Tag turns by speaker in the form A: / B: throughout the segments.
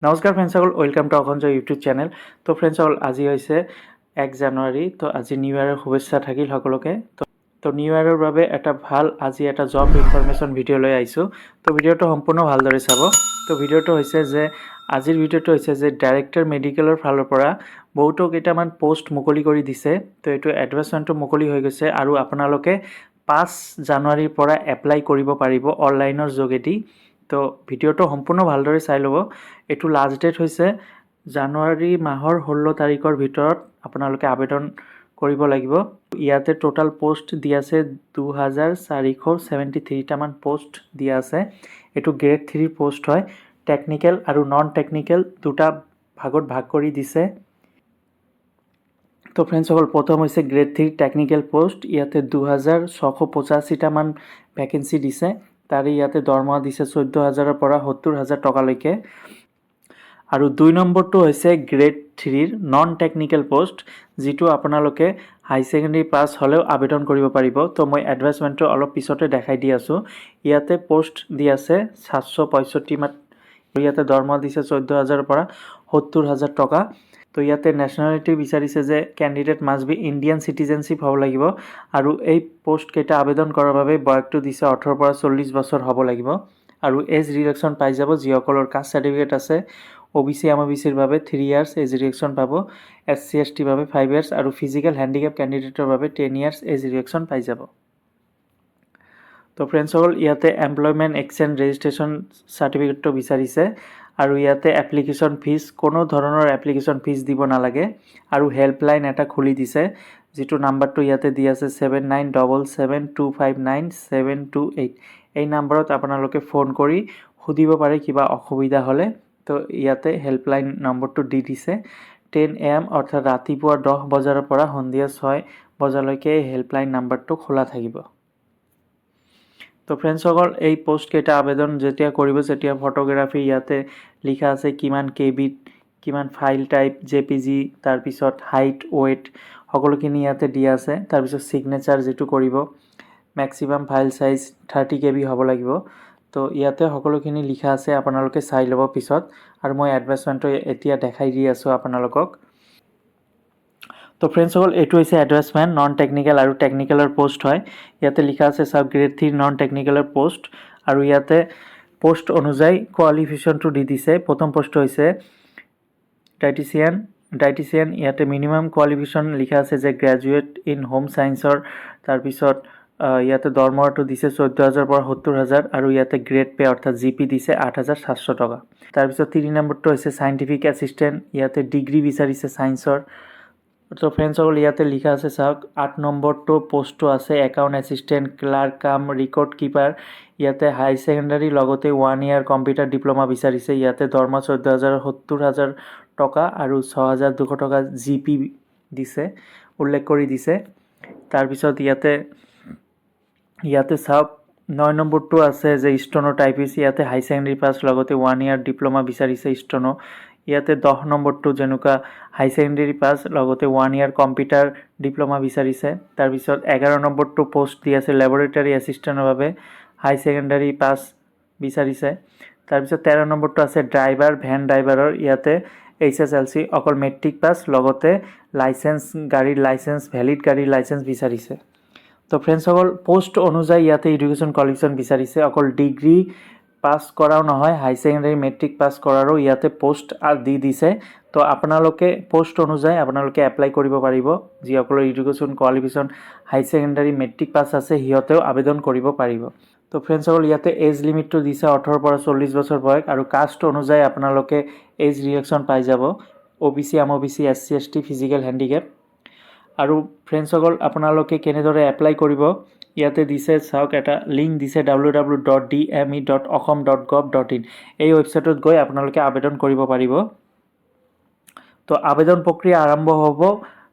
A: নমস্কাৰ ফ্ৰেণ্ডসকল, welcome to অসঞ্জয় YouTube channel. তো ফ্ৰেণ্ডসকল, আজি হৈছে 1 জানুৱাৰী। তো আজি নিউ ইয়েৰৰ শুভেচ্ছা থাকিল সকলোকে। তো নিউ ইয়েৰৰ বাবে আজি এটা জব ইনফৰমেশ্যন ভিডিঅ' লৈ আহিছোঁ। তো ভিডিঅ'টো সম্পূৰ্ণ ভালদৰে চাব। তো আজিৰ ভিডিঅ'টো হৈছে যে ডাইৰেক্টৰ মেডিকেলৰ ফালৰ পৰা বহুতো কেইটামান পোষ্ট মুকলি কৰি দিছে। তো এইটো এডভাৰ্টাইজমেণ্টটো মুকলি হৈ গৈছে আৰু আপোনালোকে 5 জানুৱাৰীৰ পৰা এপ্লাই কৰিব পাৰিব অনলাইনৰ যোগেদি। তো ভিডিঅ'টো সম্পূৰ্ণ ভালদৰে চাই ল'ব। এইটো লাষ্ট ডেট হৈছে জানুৱাৰী মাহৰ 16 তাৰিখৰ ভিতৰত আপোনালোকে আবেদন কৰিব লাগিব। ইয়াতে টোটাল পোষ্ট দিয়া আছে 2473টামান পোষ্ট দিয়া আছে। এইটো গ্ৰেড 3 পোষ্ট হয়। টেকনিকেল আৰু নন টেকনিকেল দুটা ভাগত ভাগ কৰি দিছে। তো ফ্ৰেণ্ডসকল, প্ৰথম হৈছে গ্ৰেড 3 টেকনিকেল পোষ্ট। ইয়াতে 2685টামান ভেকেঞ্চি দিছে। তাৰে ইয়াতে দৰমহা দিছে 14,000ৰ পৰা 70,000 টকালৈকে। আৰু 2 নম্বৰটো হৈছে গ্ৰেড 3ৰ নন টেকনিকেল পোষ্ট, যিটো আপোনালোকে হাই ছেকেণ্ডেৰী পাছ হ'লেও আবেদন কৰিব পাৰিব। তো মই এডভাৰ্টাইজমেণ্টটো অলপ পিছতে দেখাই দি আছোঁ। ইয়াতে পোষ্ট দি আছে 765মান। ইয়াতে দৰমহা দিছে 14,000ৰ পৰা 70,000 টকা। তো ইয়াতে নেশ্যনেলিটি বিচাৰিছে যে candidate must B Indian citizenship হ'ব লাগিব। আৰু এই পোষ্টকেইটা আবেদন কৰাৰ বাবে বয়সটো দিছে 18 পৰা 40 বছৰ হ'ব লাগিব। আৰু এজ ৰিলেক্সন পাই যাব যিসকলৰ কাষ্ট চাৰ্টিফিকেট আছে। OBC MOBCৰ বাবে 3 ইয়াৰ্ছ এজ ৰিলেক্সন পাব। SC STৰ বাবে 5 ইয়াৰ্ছ আৰু ফিজিকেল হেণ্ডিকেপ কেণ্ডিডেটৰ বাবে 10 ইয়াৰ্ছ এজ ৰিলেক্সন পাই যাব। তো ফ্ৰেণ্ডসকল, ইয়াতে এমপ্লয়মেণ্ট এক্সচেঞ্জ ৰেজিষ্ট্ৰেশ্যন চাৰ্টিফিকেটটো বিচাৰিছে। আৰু ইয়াতে এপ্লিকেশ্যন ফিজ, কোনো ধৰণৰ এপ্লিকেশ্যন ফিজ দিব নালাগে। আৰু হেল্পলাইন এটা খুলি দিছে, যিটো নাম্বাৰটো ইয়াতে দি আছে 7977259728। এই নাম্বাৰত আপোনালোকে ফোন কৰি সুধিব পাৰে কিবা অসুবিধা হ'লে। তো ইয়াতে হেল্পলাইন নম্বৰটো দি দিছে। 10 AM অৰ্থাৎ ৰাতিপুৱা 10 বজাৰ পৰা সন্ধিয়া 6 বজালৈকে এই হেল্পলাইন নাম্বাৰটো খোলা থাকিব। তো ফ্ৰেণ্ডসকল, এই পোষ্টকেইটা আবেদন যেতিয়া কৰিব, যেতিয়া ফটোগ্ৰাফী ইয়াতে লিখা আছে কিমান কেবিত, কিমান ফাইল টাইপ, JPG, তাৰপিছত হাইট, ৱেইট সকলোখিনি ইয়াতে দিয়া আছে। তাৰপিছত ছিগনেচাৰ যিটো কৰিব, মেক্সিমাম ফাইল চাইজ 30 KB হ'ব লাগিব। তো ইয়াতে সকলোখিনি লিখা আছে, আপোনালোকে চাই ল'ব পিছত। আৰু মই এডভাৰ্টাইজমেণ্টটো এতিয়া দেখাই দি আছোঁ আপোনালোকক। তো ফ্ৰেণ্ডসকল, এইটো হৈছে এডভাৰ্টাইজমেণ্ট নন টেকনিকেল আৰু টেকনিকেলৰ পোষ্ট হয়। ইয়াতে লিখা আছে চাওক, গ্ৰেড 3 নন টেকনিকেলৰ পোষ্ট। আৰু ইয়াতে পোষ্ট অনুযায়ী কোৱালিফিকেশ্যনটো দি দিছে। প্ৰথম পোষ্ট হৈছে ডাইটিচিয়ান। ইয়াতে মিনিমাম কোৱালিফিকেশ্যন লিখা আছে যে গ্ৰেজুৱেট ইন হোম ছায়েন্সৰ। তাৰপিছত ইয়াতে দৰমহাটো দিছে 14,000 পৰা 70,000। আৰু ইয়াতে গ্ৰেড পে অৰ্থাৎ GP দিছে 8,700 টকা। তাৰপিছত 3 নম্বৰটো হৈছে চাইণ্টিফিক এছিষ্টেণ্ট। ইয়াতে ডিগ্ৰী বিচাৰিছে ছায়েন্সৰ। তো ফ্ৰেণ্ডসকল, ইয়াতে লিখা আছে চাওক, 8 নম্বৰটো পোষ্টটো আছে একাউণ্ট এছিষ্টেণ্ট, ক্লাৰ্ক কাম ৰেকৰ্ড কিপাৰ। ইয়াতে হাই ছেকেণ্ডাৰী লগতে 1 ইয়াৰ কম্পিউটাৰ ডিপ্ল'মা বিচাৰিছে। ইয়াতে দৰমহা 14,000, 70,000 টকা আৰু 6,200 টকা GP দিছে, উল্লেখ কৰি দিছে। তাৰপিছত ইয়াতে চাওক, 9 নম্বৰটো আছে যে ষ্ট'নো টাইপিষ্ট। ইয়াতে হাই ছেকেণ্ডেৰী পাছ লগতে 1 ইয়াৰ ডিপ্ল'মা বিচাৰিছে ষ্ট'নো। ইয়াতে 10 নম্বৰটো যেনেকুৱা হাই ছেকেণ্ডেৰী পাছ লগতে 1 ইয়াৰ কম্পিউটাৰ ডিপ্ল'মা বিচাৰিছে। তাৰপিছত 11 নম্বৰটো পোষ্ট দি আছে লেবৰেটৰী এছিষ্টেণ্টৰ বাবে, হাই ছেকেণ্ডাৰী পাছ বিচাৰিছে। তাৰপিছত 13 নম্বৰটো আছে ড্ৰাইভাৰ, ভেন ড্ৰাইভাৰৰ। ইয়াতে HSLC অকল মেট্ৰিক পাছ লগতে গাড়ীৰ লাইচেঞ্চ, ভেলিড গাড়ীৰ লাইচেঞ্চ বিচাৰিছে। তো ফ্ৰেণ্ডসকল, পোষ্ট অনুযায়ী ইয়াতে এডুকেশ্যন কোৱালিফিকেশ্যন বিচাৰিছে। অকল ডিগ্ৰী পাছ কৰাও নহয়, হাই ছেকেণ্ডাৰী মেট্ৰিক পাছ কৰাৰো ইয়াতে পোষ্ট দি দিছে। তো আপোনালোকে পোষ্ট অনুযায়ী আপোনালোকে এপ্লাই কৰিব পাৰিব। যিসকলৰ এডুকেশ্যন কোৱালিফিকেশ্যন হাই ছেকেণ্ডাৰী মেট্ৰিক পাছ আছে, সিহঁতেও আবেদন কৰিব পাৰিব। তো ফ্ৰেণ্ডসকল, ইয়াতে এজ লিমিটটো দিছে 18 পৰা 40 বছৰ বয়স। আৰু কাষ্ট অনুযায়ী আপোনালোকে এজ ৰিলেক্সন পাই যাব। OBC MOBC SC ST physical handicap. আৰু ফ্ৰেণ্ডসকল, আপোনালোকে কেনেদৰে এপ্লাই কৰিব, ইয়াতে দিছে চাওক, এটা লিংক দিছে www.dme.assam.gov.in। এই ৱেবছাইটত গৈ আপোনালোকে আবেদন কৰিব পাৰিব। তো আবেদন প্ৰক্ৰিয়া আৰম্ভ হ'ব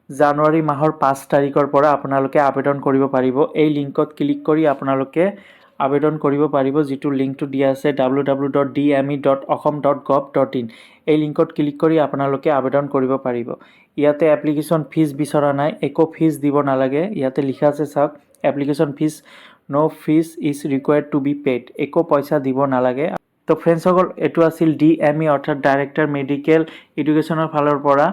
A: জানুৱাৰী মাহৰ 5 তাৰিখৰ পৰা আপোনালোকে আবেদন কৰিব পাৰিব। এই লিংকত ক্লিক কৰি আপোনালোকে আবেদন কৰিব পাৰিব, যিটো লিংকটো দিয়া আছে www.dme.assam.gov.in। এই লিংকত ক্লিক কৰি আপোনালোকে আবেদন কৰিব পাৰিব। ইয়াতে এপ্লিকেশ্যন ফিজ বিচৰা নাই, একো ফিজ দিব নালাগে। ইয়াতে লিখা আছে চাওক, application fees, no' fees is required to be paid. একো পইচা দিব নালাগে। তো ফ্ৰেণ্ডসকল, এইটো আছিল DME অৰ্থাৎ ডাইৰেক্টৰ মেডিকেল এডুকেশ্যনৰ ফালৰ পৰা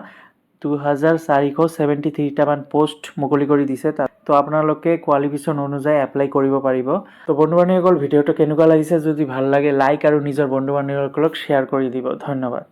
A: 2473টামান পোষ্ট মুকলি কৰি দিছে। তো আপোনালোকে কোৱালিফিকেশ্যন অনুযায়ী এপ্লাই কৰিব পাৰিব। তো বন্ধু বান্ধৱীসকল, ভিডিঅ'টো কেনেকুৱা লাগিছে? যদি ভাল লাগে লাইক আৰু নিজৰ বন্ধু বান্ধৱীসকলক শ্বেয়াৰ কৰি দিব। ধন্যবাদ।